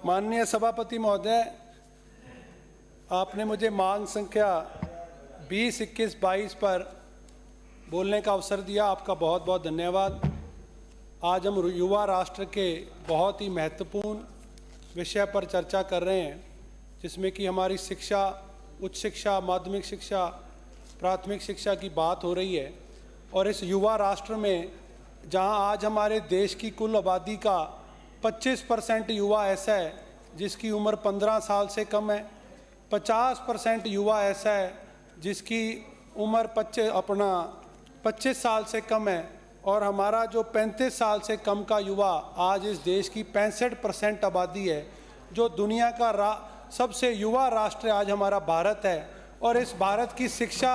माननीय सभापति महोदय, आपने मुझे मांग संख्या 20, 21, 22 पर बोलने का अवसर दिया। आपका बहुत बहुत धन्यवाद। आज हम युवा राष्ट्र के बहुत ही महत्वपूर्ण विषय पर चर्चा कर रहे हैं, जिसमें कि हमारी शिक्षा, उच्च शिक्षा, माध्यमिक शिक्षा, प्राथमिक शिक्षा की बात हो रही है। और इस युवा राष्ट्र में जहां आज हमारे देश की कुल आबादी का 25% युवा ऐसा है जिसकी उम्र 15 साल से कम है, 50% युवा ऐसा है जिसकी उम्र 25 साल से कम है, और हमारा जो 35 साल से कम का युवा आज इस देश की 65% आबादी है। जो दुनिया का सबसे युवा राष्ट्र आज हमारा भारत है। और इस भारत की शिक्षा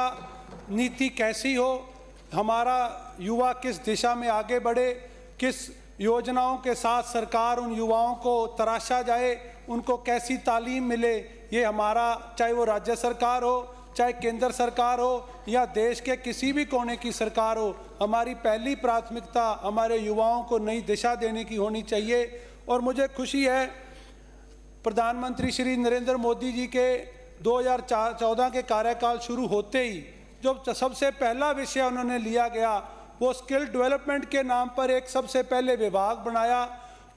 नीति कैसी हो, हमारा युवा किस दिशा में आगे बढ़े, किस योजनाओं के साथ सरकार उन युवाओं को तराशा जाए, उनको कैसी तालीम मिले, ये हमारा, चाहे वो राज्य सरकार हो, चाहे केंद्र सरकार हो या देश के किसी भी कोने की सरकार हो, हमारी पहली प्राथमिकता हमारे युवाओं को नई दिशा देने की होनी चाहिए। और मुझे खुशी है, प्रधानमंत्री श्री नरेंद्र मोदी जी के 2014 के कार्यकाल शुरू होते ही जो सबसे पहला विषय उन्होंने लिया गया वो स्किल डेवलपमेंट के नाम पर एक सबसे पहले विभाग बनाया,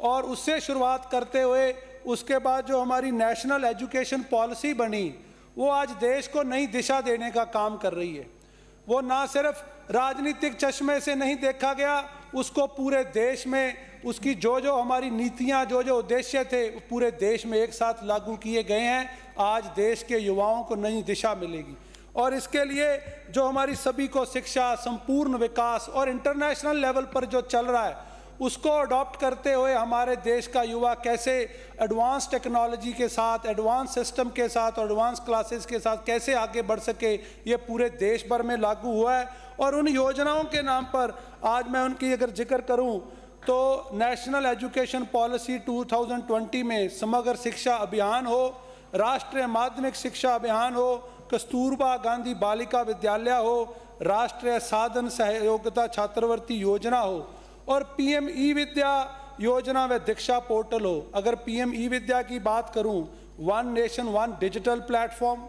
और उससे शुरुआत करते हुए उसके बाद जो हमारी नेशनल एजुकेशन पॉलिसी बनी, वो आज देश को नई दिशा देने का काम कर रही है। वो ना सिर्फ राजनीतिक चश्मे से नहीं देखा गया, उसको पूरे देश में उसकी जो हमारी नीतियां, जो उद्देश्य थे, पूरे देश में एक साथ लागू किए गए हैं। आज देश के युवाओं को नई दिशा मिलेगी, और इसके लिए जो हमारी सभी को शिक्षा, संपूर्ण विकास और इंटरनेशनल लेवल पर जो चल रहा है उसको अडॉप्ट करते हुए हमारे देश का युवा कैसे एडवांस टेक्नोलॉजी के साथ, एडवांस सिस्टम के साथ और एडवांस क्लासेस के साथ कैसे आगे बढ़ सके, ये पूरे देश भर में लागू हुआ है। और उन योजनाओं के नाम पर आज मैं उनकी अगर जिक्र करूं तो नेशनल एजुकेशन पॉलिसी 2020 में समग्र शिक्षा अभियान हो, राष्ट्रीय माध्यमिक शिक्षा अभियान हो, कस्तूरबा गांधी बालिका विद्यालय हो, राष्ट्रीय साधन सहयोगिता छात्रवृत्ति योजना हो, और पीएम ई विद्या योजना व दीक्षा पोर्टल हो। अगर पीएम ई विद्या की बात करूं, 1 nation 1 digital platform,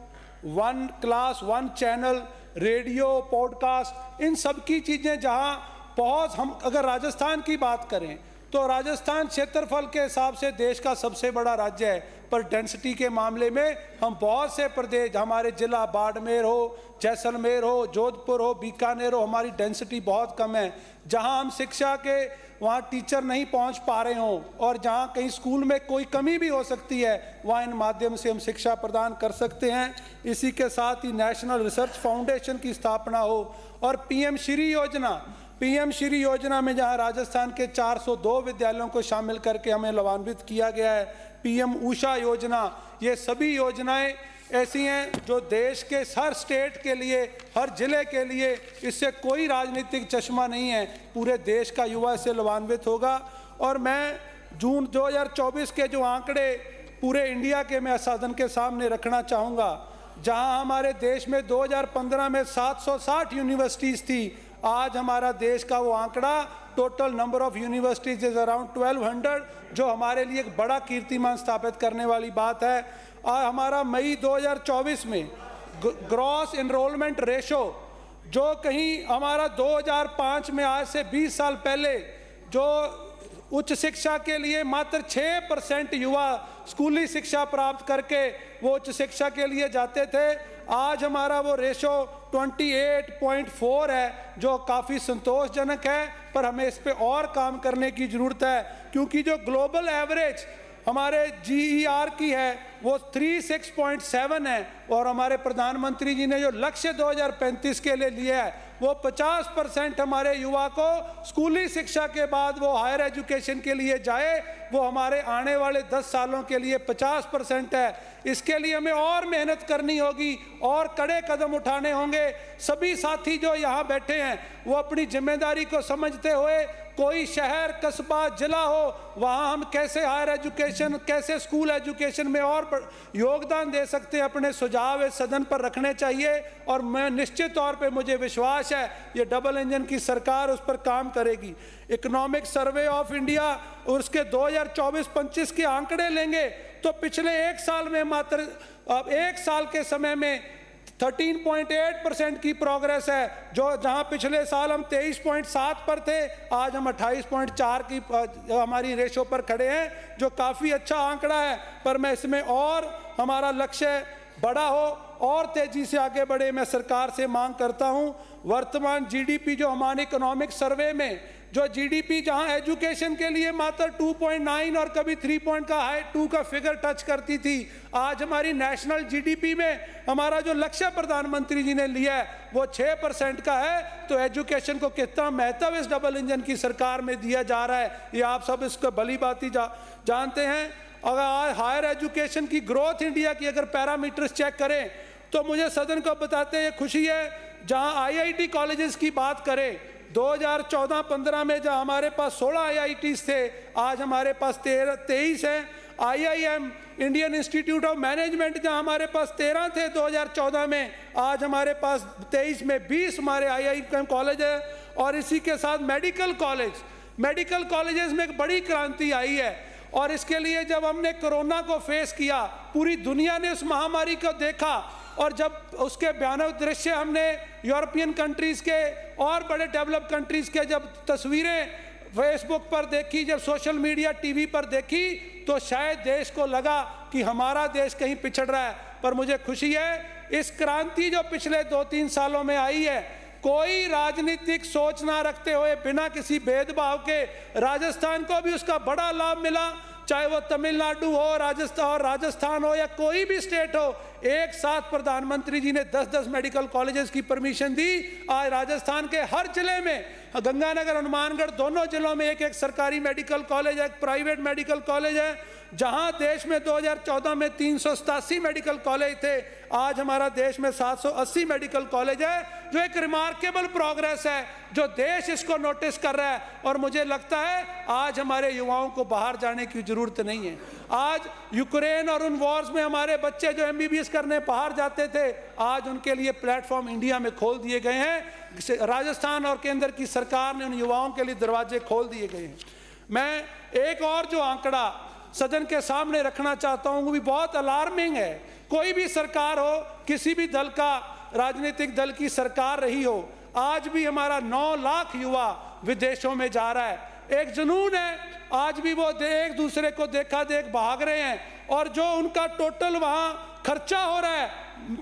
1 class 1 channel, radio, podcast, इन सब की चीज़ें जहां पहुंच, हम अगर राजस्थान की बात करें तो राजस्थान क्षेत्रफल के हिसाब से देश का सबसे बड़ा राज्य है, पर डेंसिटी के मामले में हम बहुत से प्रदेश, हमारे जिला बाड़मेर हो, जैसलमेर हो, जोधपुर हो, बीकानेर हो, हमारी डेंसिटी बहुत कम है। जहां हम शिक्षा के वहां टीचर नहीं पहुंच पा रहे हों, और जहां कहीं स्कूल में कोई कमी भी हो सकती है, वहां इन माध्यम से हम शिक्षा प्रदान कर सकते हैं। इसी के साथ ही नेशनल रिसर्च फाउंडेशन की स्थापना हो, और पीएम श्री योजना में जहां राजस्थान के 402 विद्यालयों को शामिल करके हमें लाभान्वित किया गया है। पीएम उषा योजना, ये सभी योजनाएं ऐसी हैं जो देश के हर स्टेट के लिए, हर जिले के लिए, इससे कोई राजनीतिक चश्मा नहीं है, पूरे देश का युवा इससे लाभान्वित होगा। और मैं जून 2024 के जो आंकड़े पूरे इंडिया के मैं सदन के सामने रखना चाहूँगा, जहां हमारे देश में 2015 में 760 यूनिवर्सिटीज़ थी, आज हमारा देश का वो आंकड़ा, total number of universities is around 1200, जो हमारे लिए एक बड़ा कीर्तिमान स्थापित करने वाली बात है। और हमारा मई 2024 में ग्रॉस एनरोलमेंट रेशो, जो कहीं हमारा 2005 में, आज से 20 साल पहले, जो उच्च शिक्षा के लिए मात्र 6% युवा स्कूली शिक्षा प्राप्त करके वो उच्च शिक्षा के लिए जाते थे, आज हमारा वो रेशो 28.4 है, जो काफ़ी संतोषजनक है। पर हमें इस पे और काम करने की ज़रूरत है, क्योंकि जो ग्लोबल एवरेज हमारे GER की है वो 36.7 है, और हमारे प्रधानमंत्री जी ने जो लक्ष्य 2035 के लिए लिया है वो 50% हमारे युवा को स्कूली शिक्षा के बाद वो हायर एजुकेशन के लिए जाए, वो हमारे आने वाले 10 सालों के लिए 50% है। इसके लिए हमें और मेहनत करनी होगी और कड़े कदम उठाने होंगे। सभी साथी जो यहाँ बैठे हैं वो अपनी जिम्मेदारी को समझते हुए कोई शहर कस्बा जिला हो, वहाँ हम कैसे हायर एजुकेशन, कैसे स्कूल एजुकेशन में और योगदान दे सकते हैं, अपने सुझाव इस सदन पर रखने चाहिए। और मैं निश्चित तौर पे मुझे विश्वास है ये डबल इंजन की सरकार उस पर काम करेगी। इकोनॉमिक सर्वे ऑफ इंडिया और उसके 2024-25 के आंकड़े लेंगे तो पिछले एक साल में मात्र एक साल के समय में 13.8% की प्रोग्रेस है, जो जहां पिछले साल हम 23.7 पर थे, आज हम 28.4 की हमारी रेशो पर खड़े हैं, जो काफ़ी अच्छा आंकड़ा है। पर मैं इसमें और हमारा लक्ष्य बड़ा हो और तेजी से आगे बढ़े, मैं सरकार से मांग करता हूं। वर्तमान जीडीपी जो हमारे इकोनॉमिक सर्वे में जो जीडीपी जहां एजुकेशन के लिए मात्र 2.9 और कभी 3.2 का फिगर टच करती थी, आज हमारी नेशनल जीडीपी में हमारा जो लक्ष्य प्रधानमंत्री जी ने लिया है वो 6% का है। तो एजुकेशन को कितना महत्व इस डबल इंजन की सरकार में दिया जा रहा है, ये आप सब इसको भली भांति जानते हैं। अगर आज हायर एजुकेशन की ग्रोथ इंडिया की अगर पैरामीटर्स चेक करें तो मुझे सदन को बताते हुए खुशी है, जहां आईआईटी कॉलेजेस की बात करें 2014-15 में जहां हमारे पास 16 आईआईटीज थे, आज हमारे पास 23 हैं। IIM Indian institute of management जहां हमारे पास 13 थे 2014 में, आज हमारे पास 23 में 20 हमारे आईआईएम कॉलेज है। और इसी के साथ मेडिकल कॉलेजेस में एक बड़ी क्रांति आई है। और इसके लिए जब हमने कोरोना को फेस किया, पूरी दुनिया ने उस महामारी को देखा, और जब उसके भयानक दृश्य हमने यूरोपियन कंट्रीज़ के और बड़े डेवलप कंट्रीज़ के जब तस्वीरें फेसबुक पर देखी, जब सोशल मीडिया टीवी पर देखी, तो शायद देश को लगा कि हमारा देश कहीं पिछड़ रहा है। पर मुझे खुशी है इस क्रांति जो पिछले 2-3 सालों में आई है, कोई राजनीतिक सोच ना रखते हुए, बिना किसी भेदभाव के राजस्थान को भी उसका बड़ा लाभ मिला, चाहे वो तमिलनाडु हो, राजस्थान हो या कोई भी स्टेट हो। एक साथ प्रधानमंत्री जी ने 10-10 मेडिकल कॉलेजेस की परमिशन दी। आज राजस्थान के हर जिले में, गंगानगर हनुमानगढ़ दोनों जिलों में एक सरकारी मेडिकल कॉलेज है, एक प्राइवेट मेडिकल कॉलेज है। जहां देश में 2014 में 387 मेडिकल कॉलेज थे, आज हमारा देश में 780 मेडिकल कॉलेज है, जो एक रिमार्केबल प्रोग्रेस है, जो देश इसको नोटिस कर रहा है। और मुझे लगता है आज हमारे युवाओं को बाहर जाने की जरूरत नहीं है। आज यूक्रेन और उन वॉर्स में हमारे बच्चे जो एमबीबीएस करने बाहर जाते थे, आज उनके लिए प्लेटफॉर्म इंडिया में खोल दिए गए हैं। राजस्थान और केंद्र की सरकार ने उन युवाओं के लिए दरवाजे खोल दिए गए हैं। मैं एक और जो आंकड़ा सदन के सामने रखना चाहता हूं, वो भी बहुत अलार्मिंग है। कोई भी सरकार हो, किसी भी दल का, राजनीतिक दल की सरकार रही हो, आज भी हमारा 9 लाख युवा विदेशों में जा रहा है। एक जुनून है, आज भी वो एक दूसरे को देखा देख भाग रहे हैं। और जो उनका टोटल वहां खर्चा हो रहा है,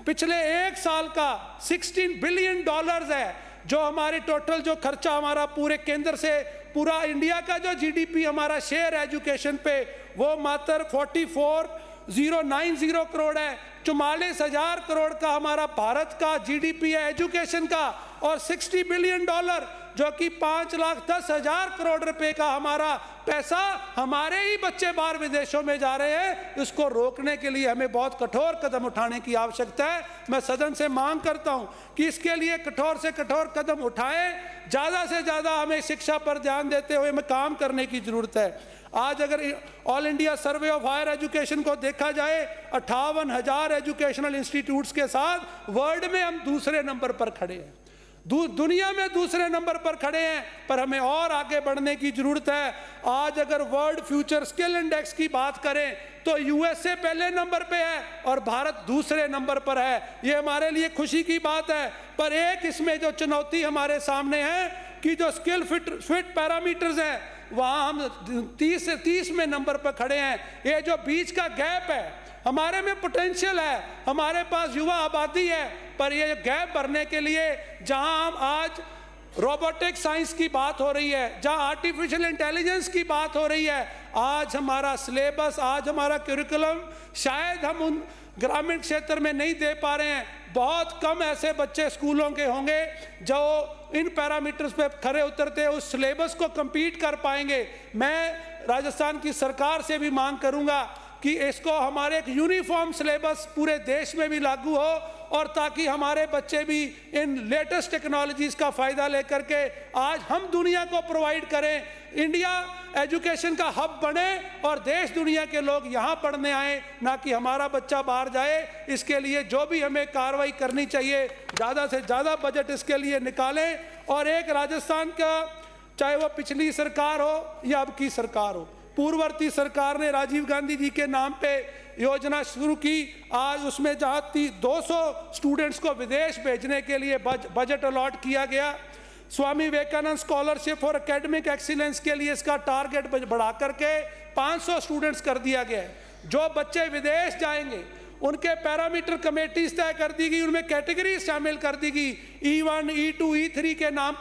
पिछले एक साल का $16 बिलियन है, जो हमारे टोटल जो खर्चा हमारा पूरे केंद्र से पूरा इंडिया का जो जीडीपी हमारा शेयर एजुकेशन पे, वो मात्र 44,090 करोड़ है। 44,000 करोड़ का हमारा भारत का जीडीपी है एजुकेशन का, और $60 बिलियन जो कि 5,10,000 करोड़ रुपए का हमारा पैसा, हमारे ही बच्चे बाहर विदेशों में जा रहे हैं। इसको रोकने के लिए हमें बहुत कठोर कदम उठाने की आवश्यकता है। मैं सदन से मांग करता हूं कि इसके लिए कठोर से कठोर कदम उठाएं। ज़्यादा से ज़्यादा हमें शिक्षा पर ध्यान देते हुए हमें काम करने की जरूरत है। आज अगर all India survey of higher education को देखा जाए, 58,000 एजुकेशनल इंस्टीट्यूट्स के साथ वर्ल्ड में हम दूसरे नंबर पर खड़े हैं, दुनिया में दूसरे नंबर पर खड़े हैं। पर हमें और आगे बढ़ने की जरूरत है। आज अगर वर्ल्ड फ्यूचर स्किल इंडेक्स की बात करें तो यूएसए पहले नंबर पे है और भारत दूसरे नंबर पर है। ये हमारे लिए खुशी की बात है। पर एक इसमें जो चुनौती हमारे सामने है कि जो स्किल फिट पैरामीटर्स हैं, वहाँ हम 30 में नंबर पर खड़े हैं। ये जो बीच का गैप है, हमारे में पोटेंशियल है, हमारे पास युवा आबादी है, पर ये गैप भरने के लिए जहां हम आज रोबोटिक साइंस की बात हो रही है, जहां आर्टिफिशियल इंटेलिजेंस की बात हो रही है, आज हमारा सिलेबस, आज हमारा करिकुलम शायद हम उन ग्रामीण क्षेत्र में नहीं दे पा रहे हैं। बहुत कम ऐसे बच्चे स्कूलों के होंगे जो इन पैरामीटर्स पे खरे उतरते उस सिलेबस को कंपीट कर पाएंगे। मैं राजस्थान की सरकार से भी मांग करूंगा कि इसको हमारे एक यूनिफॉर्म सिलेबस पूरे देश में भी लागू हो और ताकि हमारे बच्चे भी इन लेटेस्ट टेक्नोलॉजीज का फ़ायदा लेकर के आज हम दुनिया को प्रोवाइड करें, इंडिया एजुकेशन का हब बने और देश दुनिया के लोग यहाँ पढ़ने आए, ना कि हमारा बच्चा बाहर जाए। इसके लिए जो भी हमें कार्रवाई करनी चाहिए, ज़्यादा से ज़्यादा बजट इसके लिए निकालें। और एक राजस्थान का, चाहे वो पिछली सरकार हो या अब की सरकार हो, पूर्ववर्ती सरकार ने राजीव गांधी जी के नाम पे योजना शुरू की। आज उसमें जहाँ 200 स्टूडेंट्स को विदेश भेजने के लिए बजट अलॉट किया गया। Swami Vivekananda scholarship for academic excellence के लिए इसका टारगेट बढ़ा करके 500 स्टूडेंट्स कर दिया गया है। जो बच्चे विदेश जाएंगे उनके पैरामीटर कमेटीज तय कर दी गई, उनमें कैटेगरीज शामिल कर दी गई, E1, E2, E3 के नाम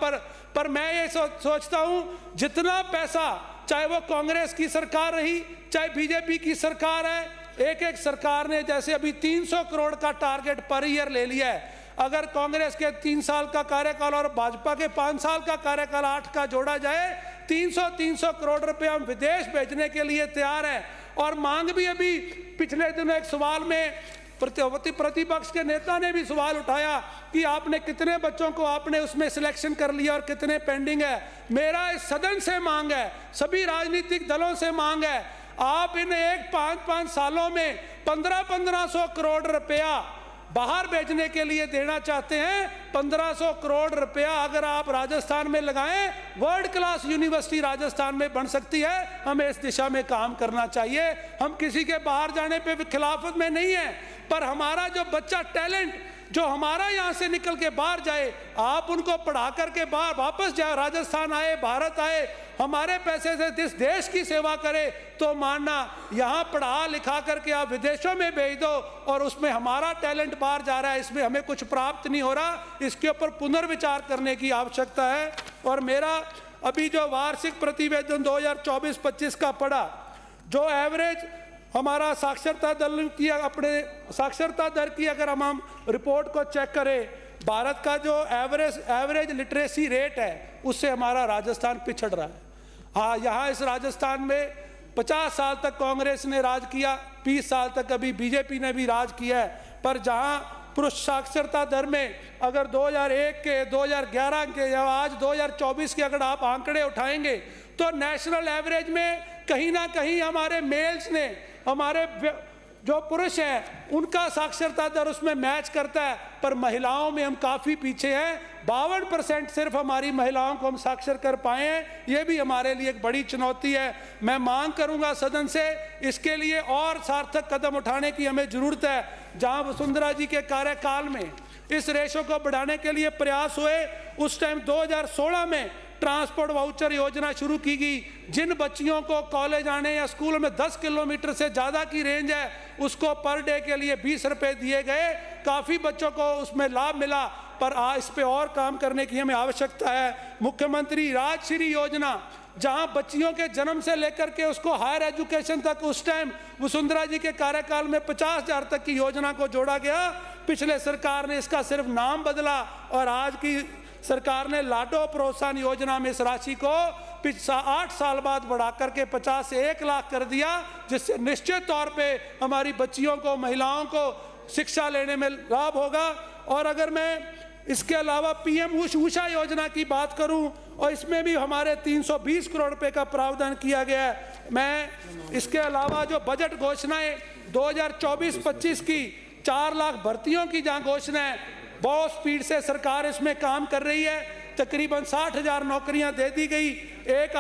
पर मैं ये सोचता हूँ जितना पैसा, चाहे वो कांग्रेस की सरकार रही चाहे बीजेपी की सरकार है, एक सरकार ने जैसे अभी 300 करोड़ का टारगेट पर ईयर ले लिया है। अगर कांग्रेस के 3 साल का कार्यकाल और भाजपा के 5 साल का कार्यकाल 8 का जोड़ा जाए, 300 करोड़ रुपए हम विदेश भेजने के लिए तैयार हैं। और मांग भी, अभी पिछले दिनों एक सवाल में प्रतिपक्ष के नेता ने भी सवाल उठाया कि आपने कितने बच्चों को आपने उसमें सिलेक्शन कर लिया और कितने पेंडिंग है। मेरा इस सदन से मांग है, सभी राजनीतिक दलों से मांग है, आप इन 5-5 सालों में 1500 करोड़ रुपया बाहर भेजने के लिए देना चाहते हैं। 1500 करोड़ रुपया अगर आप राजस्थान में लगाएं, वर्ल्ड क्लास यूनिवर्सिटी राजस्थान में बन सकती है। हमें इस दिशा में काम करना चाहिए। हम किसी के बाहर जाने पे भी खिलाफत में नहीं है, पर हमारा जो बच्चा टैलेंट जो हमारा यहाँ से निकल के बाहर जाए, आप उनको पढ़ा करके बाहर वापस जाए, राजस्थान आए, भारत आए, हमारे पैसे से इस देश की सेवा करे, तो मानना यहाँ पढ़ा लिखा करके आप विदेशों में भेज दो और उसमें हमारा टैलेंट बाहर जा रहा है, इसमें हमें कुछ प्राप्त नहीं हो रहा। इसके ऊपर पुनर्विचार करने की आवश्यकता है। और मेरा अभी जो वार्षिक प्रतिवेदन 2024-25 का पढ़ा, जो एवरेज हमारा साक्षरता दर की, अपने साक्षरता दर की अगर हम रिपोर्ट को चेक करें, भारत का जो एवरेज लिटरेसी रेट है उससे हमारा राजस्थान पिछड़ रहा है। हाँ, यहाँ इस राजस्थान में 50 साल तक कांग्रेस ने राज किया, 20 साल तक अभी बीजेपी ने भी राज किया है, पर जहाँ पुरुष साक्षरता दर में अगर 2001 के, 2011 के या आज 2024 के अगर आप आंकड़े उठाएंगे तो नेशनल एवरेज में कहीं ना कहीं हमारे मेल्स ने, हमारे जो पुरुष हैं उनका साक्षरता दर उसमें मैच करता है, पर महिलाओं में हम काफ़ी पीछे हैं। 52% सिर्फ हमारी महिलाओं को हम साक्षर कर पाए हैं। ये भी हमारे लिए एक बड़ी चुनौती है। मैं मांग करूंगा सदन से इसके लिए और सार्थक कदम उठाने की हमें ज़रूरत है। जहां वसुंधरा जी के कार्यकाल में इस रेशो को बढ़ाने के लिए प्रयास हुए, उस टाइम 2016 में ट्रांसपोर्ट वाउचर योजना शुरू की गई। जिन बच्चियों को कॉलेज आने या स्कूल में 10 किलोमीटर से ज़्यादा की रेंज है, उसको पर डे के लिए 20 रुपये दिए गए। काफ़ी बच्चों को उसमें लाभ मिला, पर इस पे और काम करने की हमें आवश्यकता है। मुख्यमंत्री राजश्री योजना, जहां बच्चियों के जन्म से लेकर के उसको हायर एजुकेशन तक, उस टाइम वसुंधरा जी के कार्यकाल में 50,000 तक की योजना को जोड़ा गया। पिछले सरकार ने इसका सिर्फ नाम बदला और आज की सरकार ने लाडो प्रोत्साहन योजना में इस राशि को 8 साल बाद बढ़ा करके 50 से 1 लाख कर दिया, जिससे निश्चित तौर पे हमारी बच्चियों को, महिलाओं को शिक्षा लेने में लाभ होगा। और अगर मैं इसके अलावा PM उषा योजना की बात करूं, और इसमें भी हमारे 320 करोड़ रुपए का प्रावधान किया गया है। मैं इसके अलावा जो बजट घोषणाएं 2024-25 की 4 लाख भर्तियों की जहां घोषणा है, बहुत स्पीड से सरकार इसमें काम कर रही है। तकरीबन 60,000 नौकरियां दे दी गई। एक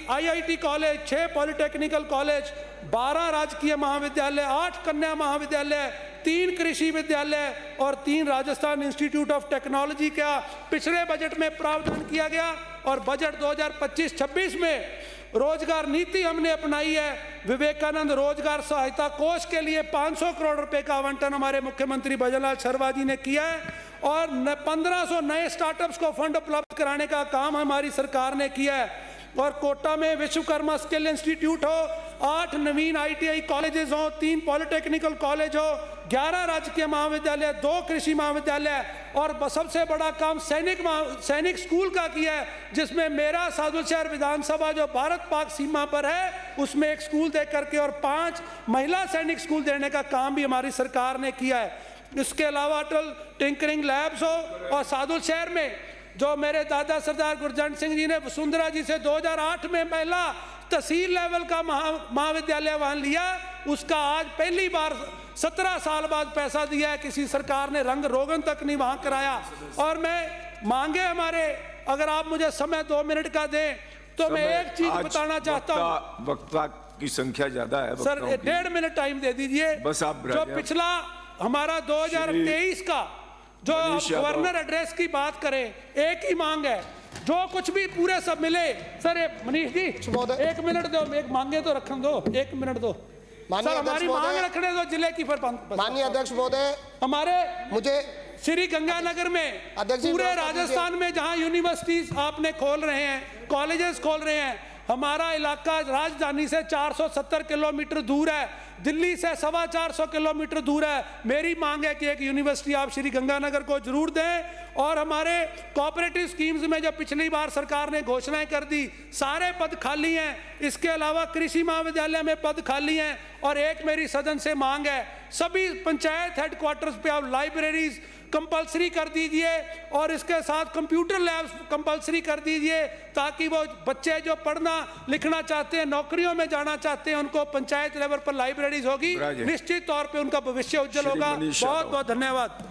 IIT कॉलेज, 6 पॉलिटेक्निकल कॉलेज, 12 राजकीय महाविद्यालय, 8 कन्या महाविद्यालय, 3 कृषि विद्यालय और 3 राजस्थान इंस्टीट्यूट ऑफ टेक्नोलॉजी का पिछले बजट में प्रावधान किया गया। और बजट 2025-26 में रोजगार नीति हमने अपनाई है। विवेकानंद रोजगार सहायता कोष के लिए 500 करोड़ रुपए का आवंटन हमारे मुख्यमंत्री भजनलाल शर्मा जी ने किया है और 1500 नए स्टार्टअप्स को फंड उपलब्ध कराने का काम हमारी सरकार ने किया है। और कोटा में विश्वकर्मा स्किल इंस्टीट्यूट हो, 8 नवीन ITI कॉलेजेस हो, 3 पॉलिटेक्निकल कॉलेज हो, 11 राजकीय महाविद्यालय, 2 कृषि महाविद्यालय और सबसे बड़ा काम सैनिक स्कूल का किया है, जिसमें मेरा सादुलशहर विधानसभा जो भारत पाक सीमा पर है उसमें एक स्कूल दे करके और 5 महिला सैनिक स्कूल देने का काम भी हमारी सरकार ने किया है। इसके अलावा अटल टिंकरिंग लैब्स हो, और सादुल शहर में जो मेरे दादा सरदार गुरजंट सिंह जी ने वसुंधरा जी से 2008 में पहला तहसील लेवल का महाविद्यालय वहाँ लिया, उसका आज पहली बार 17 साल बाद पैसा दिया है। किसी सरकार ने रंग रोगन तक नहीं वहाँ कराया। और मैं मांगे हमारे, अगर आप मुझे समय 2 मिनट का दें तो मैं एक चीज बताना चाहता हूँ। वक्ता की संख्या ज्यादा है सर, 1.5 मिनट टाइम दे दीजिए। बस आप जो पिछला हमारा 2023 का जो गवर्नर एड्रेस की बात करें, एक ही मांग है, जो कुछ भी पूरे सब मिले। सर मनीष जी 1 मिनट दो, एक मांगे तो रखने दो, 1 मिनट दो सर, हमारी मांग रखने दो जिले की। माननीय अध्यक्ष महोदय, हमारे मुझे श्री गंगानगर में, पूरे राजस्थान में जहां यूनिवर्सिटीज आपने खोल रहे हैं, कॉलेजेस खोल रहे हैं, हमारा इलाका राजधानी से 470 किलोमीटर दूर है, दिल्ली से 425 किलोमीटर दूर है। मेरी मांग है कि एक यूनिवर्सिटी आप श्री गंगानगर को जरूर दें। और हमारे कोऑपरेटिव स्कीम्स में जो पिछली बार सरकार ने घोषणाएं कर दी, सारे पद खाली हैं। इसके अलावा कृषि महाविद्यालय में पद खाली हैं। और एक मेरी सदन से मांग है, सभी पंचायत हेडक्वार्टर्स पे आप लाइब्रेरीज कंपलसरी कर दीजिए, और इसके साथ कंप्यूटर लैब्स कंपलसरी कर दीजिए, ताकि वो बच्चे जो पढ़ना लिखना चाहते हैं, नौकरियों में जाना चाहते हैं, उनको पंचायत लेवल पर लाइब्रेरीज होगी, निश्चित तौर पे उनका भविष्य उज्जवल होगा। बहुत बहुत धन्यवाद।